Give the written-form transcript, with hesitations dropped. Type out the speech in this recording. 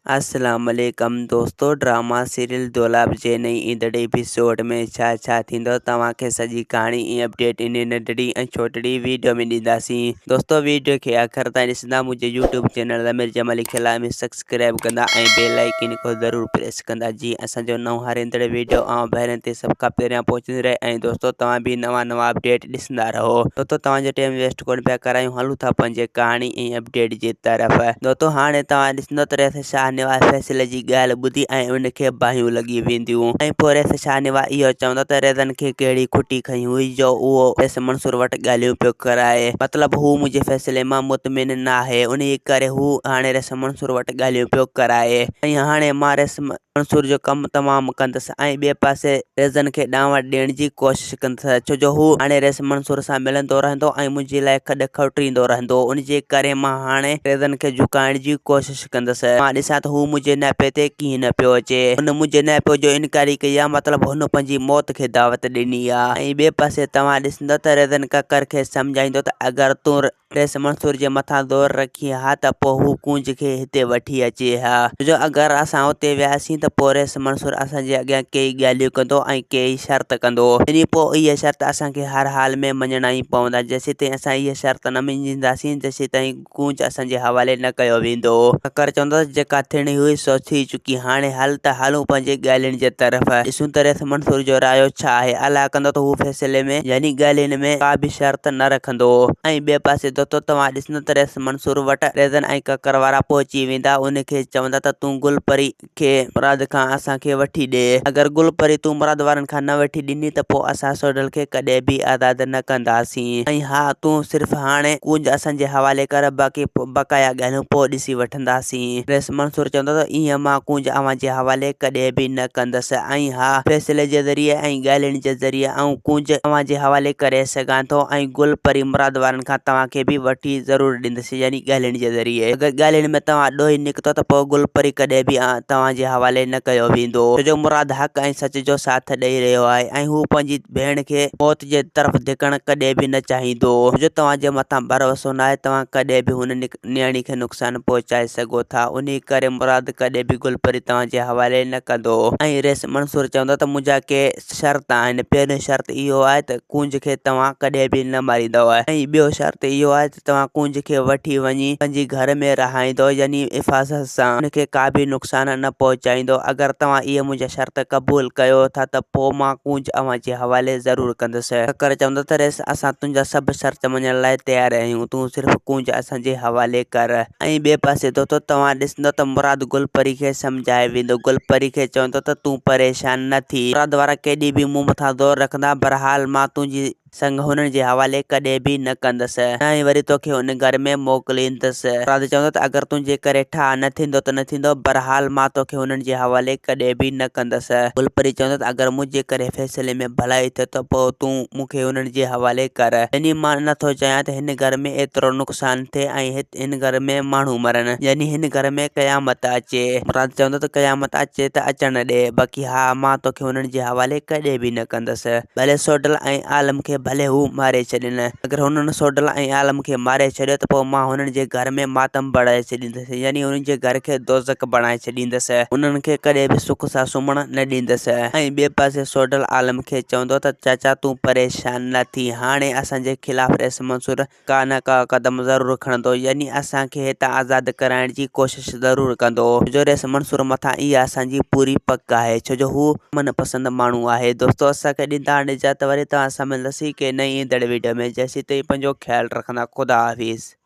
अस्सलाम वालेकुम दोस्तों। ड्रामा सीरियल दोलाब जे नई ईंदड़ एपिसोड में छा थींदो तव्हांखे सॼी कहाणी ऐं अपडेट इन नंढड़ी ऐं छोटड़ी वीडियो में ॾींदासीं। दोस्तों वीडियो खे आख़िर ताईं ॾिसंदा मुंहिंजे यूट्यूब चैनल अमीर जमाल खिला में सब्सक्राइब कंदा ऐं बेल आइकन को ज़रूर प्रेस कंदा जीअं असांजो नओं हर ईंदड़ वीडियो पहिरियों ते सभ खां पहिरियां पहुचंदी रहे। ऐं दोस्तों तव्हां भी नवां अपडेट ॾिसंदा रहो। दोस्तों तव्हांजो टाइम वेस्ट कोन पिया करायूं, हलूं था पंहिंजे कहाणी ऐं अपडेट जी तरफ़। दोस्तों हाणे तव्हां ॾिसंदो त रेस शाहनवाज़ फैसले जी ॻाल्हि ॿुधी ऐं उनखे बाहियूं लॻी वेंदियूं। ऐं पोइ रेस शाहनवाज़ इहो चवंदो त रेज़न खे कहिड़ी खुटी खई हुई जो उहो रेस मंसूर वटि ॻाल्हियूं पियो कराए। मतिलबु हू मुंहिंजे फैसले मां मुतमिन न आहे, उन करे हू हाणे रेस मंसूर वटि ॻाल्हियूं पियो कराए। ऐं हाणे मां रेस मंसूर जो कमु तमामु कंदसि ऐं ॿिए पासे रेज़न खे ॾांवं ॾियण जी कोशिशि कंदसि, छो जो हू हाणे रेस मंसूर सां मिलंदो रहंदो ऐं मुंहिंजे लाइ खॾ खटींदो रहंदो। उन जे करे मां हाणे रेज़न खे झुकाइण जी कोशिशि कंदसि। मां ॾिसां त हू मुंहिंजे नापे ते कीअं न पियो अचे। हुन मुंहिंजे नापे जो इनकारी कई आहे, मतिलबु हुन पंहिंजी मौत खे दावत ॾिनी आहे। ऐं ॿिए पासे तव्हां ॾिसंदो त रेज़न ककर खे सम्झाईंदो त अगरि तूं रेस मंसूर जे मथां ज़ोर रखी हा त पोइ हू कूंज खे हिते वठी अचे हा, जो अगरि असां हुते वियासीं त पोइ रेस मंसूर असांजे अॻियां कई ॻाल्हियूं कंदो ऐं कई शर्त कंदो। इन पोइ इहा शर्त असांखे हर हाल में मञणा ई पवंदा। जेसीं ताईं असां इहा शर्त न मञींदासीं तेसीं ताईं कूंज असांजे हवाले न कयो वेंदो। ककर चवंदो जेका थियणी हुई सो थी चुकी, हाणे हल त हलूं पंहिंजे ॻाल्हियुनि जे तरफ़। ॾिसूं त रेस मंसूर जो रायो छा आहे। अलाह कंदो त हू फैसले में यानी ॻाल्हियुनि में का बि शर्त न रखंदो। ऐं ॿिए पासे दोस्तों तव्हां ॾिसंदो त रेस मंसूर वटि रेज़न ऐं ककर वारा पहुची वेंदा। उनखे चवंदा त तूं गुलपरी खे मुराद खां असांखे वठी ॾे। अगरि गुलपरी तूं मुराद वारनि खां न वठी ॾिनी त पोइ असां सोडल खे कॾहिं बि आज़ाद न कंदासीं। ऐं हा तूं सिर्फ़ु हाणे कूंज असांजे हवाले कर, बाक़ी बक़ाया ॻाल्हियूं पोइ ॾिसी वठंदासीं। रेस मंसूर चवंदो त ईअं मां कूंज अव्हां जे हवाले कॾहिं बि न कंदसि। ऐं हा फैसले जे ज़रिए ऐं ॻाल्हियुनि जे ज़रिए ऐं कूंज अव्हां जे हवाले करे सघां थो ऐं गुलपरी मुराद वारनि खां तव्हांखे बि वठी ज़रूरु ॾींदसि, यानी ॻाल्हियुनि जे ज़रिए। अगरि ॻाल्हियुनि में तव्हां ॾोही निकितो त पोइ गुलपरी कॾहिं बि तव्हां जे हवाले न कयो वेंदो, छो जो मुराद हक़ ऐं सच जो साथ ॾेई रहियो आहे ऐं हू पंहिंजी भेण खे मौत जे तरफ़ धिकण कॾहिं बि न चाहींदो। जो तव्हां जे मथां भरोसो न आहे, तव्हां कॾहिं बि हुन नियाणी खे नुक़सानु पहुचाए सघो था। उन करे मुराद कॾहिं बि गुलपरी तव्हां जे हवाले न कंदो। ऐं रेस मंसूर चवंदो त मुंहिंजा के शर्त आहिनि। पहिरियों शर्त इहो आहे त कूंज खे तव्हां कॾहिं बि न मारींदव। ऐं ॿियो शर्त इहो आहे त तव्हां कूंज खे वठी वञी पंहिंजे घर में रहाईंदो, यानी हिफ़ाज़त सां उनखे का बि नुक़सान न पहुचाईंदो। अगरि तव्हां इहे मुंहिंजा शर्त क़बूल कयो था त पोइ मां कूंज अव्हां जे हवाले ज़रूरु कंदुसि। ककर चवंदो त रेस असां तुंहिंजा सभु शर्त मञण लाइ तयारु आहियूं, तूं सिर्फ़ु कूंज असांजे हवाले कर। ऐं ॿिए पासे दोस्तों तव्हां ॾिसंदो त मुराद गुलपरी खे सम्झाए वेंदो। गुलपरी खे चवंदो त तूं परेशान न थी, मुराद वारा केॾी बि मूं मथां ज़ोर रखंदा, बहरहाल मां तुंहिंजी संग हुननि जे हवाले कॾहिं बि न कंदसि, न ई वरी तोखे हुन घर में मोकिलींदसि। मुराद चवंदो त अगरि तुंहिंजे करे ठा न थींदो त न थींदो, बहरहाल मां तोखे हुननि जे हवाले कॾहिं बि न कंदसि। गुलपरी चवंदो त अगरि मुंहिंजे करे फैसले में भलाई थिए त पोइ तूं मूंखे हुननि जे हवाले कर। यानी मां नथो चाहियां त हिन घर में एतिरो नुक़सानु थिए ऐं हिन घर में माण्हू मरनि, यानी हिन घर में क़यामत अचे। मुराद चवंदो त क़यामत अचे त अचण ॾे, बाक़ी हा मां तोखे हुननि जे हवाले कॾहिं बि न कंदसि। भले सोडल ऐं आलम खे भले हू मारे छॾनि, अगरि हुननि सोडल ऐं आलम खे मारे छॾियो त पोइ मां हुननि जे घर में मातम बढ़ाए छॾींदसि, यानी हुननि जे घर खे दोज़ख बणाए छॾींदसि, हुननि खे कॾहिं बि सुख सां सुम्हण न ॾींदसि। ऐं ॿिए पासे सोडल आलम खे चवंदो त चाचा तूं परेशान न थी, हाणे असांजे ख़िलाफ़ रेस मंसूर का न का क़दम ज़रूरु खणंदो, यानी असांखे हितां आज़ादु कराइण जी कोशिशि ज़रूरु कंदो। जो रेस मंसूर मथां इहा असांजी पूरी पक आहे, छो जो हू मनपसंद माण्हू आहे। दोस्तों असांखे ॾींदा हाणे इजाज़त, वरी तव्हां सां मिलंदासीं के नई ईंदड़ वीडियो में। जेसीं ताईं पंहिंजो ख़्यालु रखंदा। ख़ुदा हाफ़िज़।